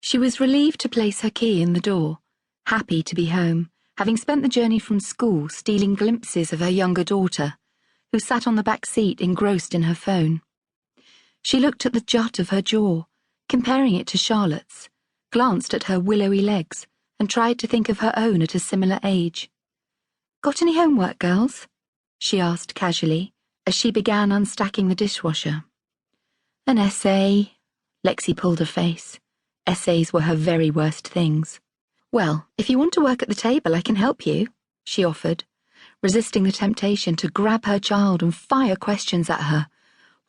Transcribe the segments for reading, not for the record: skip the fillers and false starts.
She was relieved to place her key in the door, happy to be home, having spent the journey from school stealing glimpses of her younger daughter, who sat on the back seat engrossed in her phone. She looked at the jut of her jaw, comparing it to Charlotte's, glanced at her willowy legs, and tried to think of her own at a similar age. "Got any homework, girls?" she asked casually, as she began unstacking the dishwasher. "An essay." Lexi pulled a face. Essays were her very worst things. "Well, if you want to work at the table, I can help you," she offered, resisting the temptation to grab her child and fire questions at her.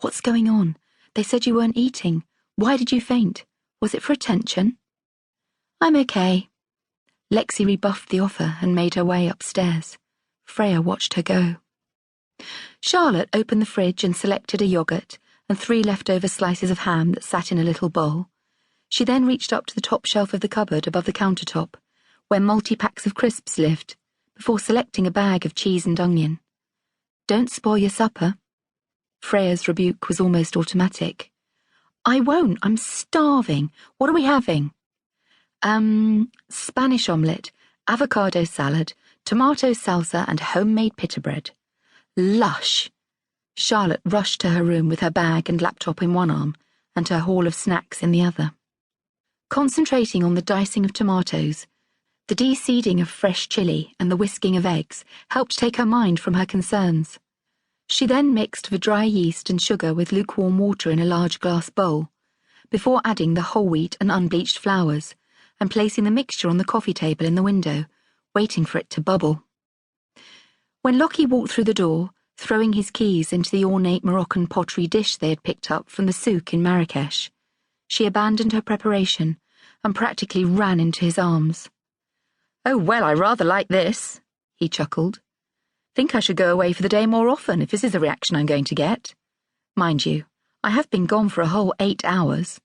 "What's going on? They said you weren't eating. Why did you faint? Was it for attention?" "I'm okay." Lexi rebuffed the offer and made her way upstairs. Freya watched her go. Charlotte opened the fridge and selected a yogurt and 3 leftover slices of ham that sat in a little bowl. She then reached up to the top shelf of the cupboard above the countertop, where multi-packs of crisps lived, before selecting a bag of cheese and onion. "Don't spoil your supper." Freya's rebuke was almost automatic. "I won't, I'm starving. What are we having?" Spanish omelette, avocado salad, tomato salsa and homemade pita bread." "Lush!" Charlotte rushed to her room with her bag and laptop in one arm and her haul of snacks in the other. Concentrating on the dicing of tomatoes, the de-seeding of fresh chili and the whisking of eggs helped take her mind from her concerns. She then mixed the dry yeast and sugar with lukewarm water in a large glass bowl, before adding the whole wheat and unbleached flours, and placing the mixture on the coffee table in the window, waiting for it to bubble. When Lockie walked through the door, throwing his keys into the ornate Moroccan pottery dish they had picked up from the souk in Marrakesh, she abandoned her preparation and practically ran into his arms. "Oh, well, I rather like this," he chuckled. "Think I should go away for the day more often if this is the reaction I'm going to get. Mind you, I have been gone for a whole 8 hours.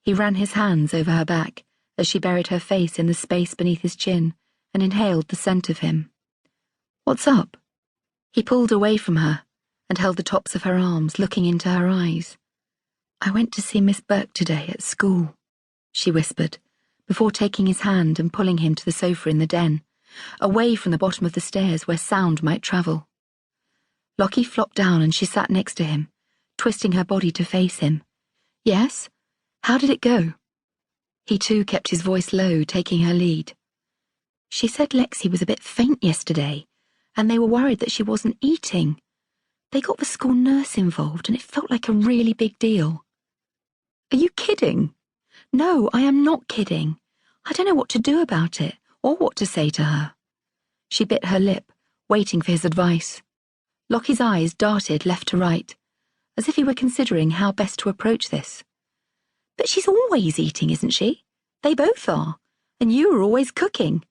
He ran his hands over her back as she buried her face in the space beneath his chin and inhaled the scent of him. "What's up?" He pulled away from her and held the tops of her arms, looking into her eyes. "I went to see Miss Burke today at school," she whispered, before taking his hand and pulling him to the sofa in the den, away from the bottom of the stairs where sound might travel. Lockie flopped down and she sat next to him, twisting her body to face him. "Yes? How did it go?" He too kept his voice low, taking her lead. "She said Lexi was a bit faint yesterday, and they were worried that she wasn't eating. They got the school nurse involved, and it felt like a really big deal." "Are you kidding?" "No, I am not kidding. I don't know what to do about it, or what to say to her." She bit her lip, waiting for his advice. Lockie's eyes darted left to right, as if he were considering how best to approach this. "But she's always eating, isn't she? They both are. And you are always cooking.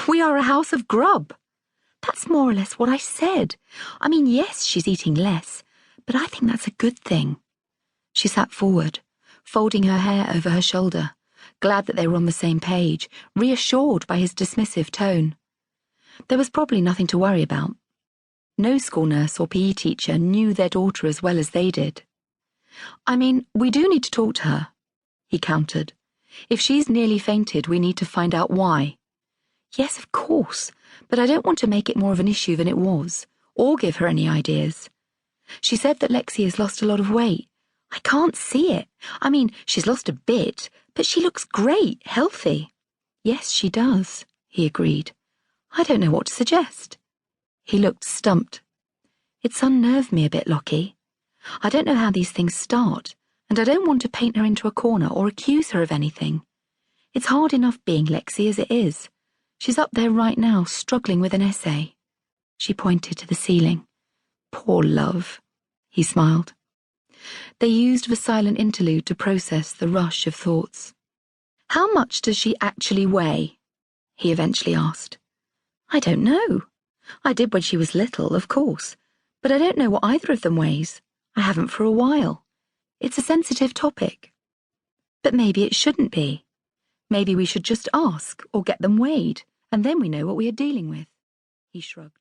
We are a house of grub." "That's more or less what I said. I mean, yes, she's eating less, but I think that's a good thing." She sat forward, folding her hair over her shoulder, glad that they were on the same page, reassured by his dismissive tone. There was probably nothing to worry about. No school nurse or PE teacher knew their daughter as well as they did. "I mean, we do need to talk to her," he countered. "If she's nearly fainted, we need to find out why." "Yes, of course, but I don't want to make it more of an issue than it was, or give her any ideas. She said that Lexi has lost a lot of weight. I can't see it. I mean, she's lost a bit, but she looks great, healthy." "Yes, she does," he agreed. "I don't know what to suggest." He looked stumped. "It's unnerved me a bit, Lockie. I don't know how these things start, and I don't want to paint her into a corner or accuse her of anything. It's hard enough being Lexi as it is. She's up there right now, struggling with an essay." She pointed to the ceiling. "Poor love," he smiled. They used the silent interlude to process the rush of thoughts. "How much does she actually weigh?" he eventually asked. "I don't know. I did when she was little, of course, but I don't know what either of them weighs. I haven't for a while. It's a sensitive topic." "But maybe it shouldn't be. Maybe we should just ask or get them weighed, and then we know what we are dealing with." He shrugged.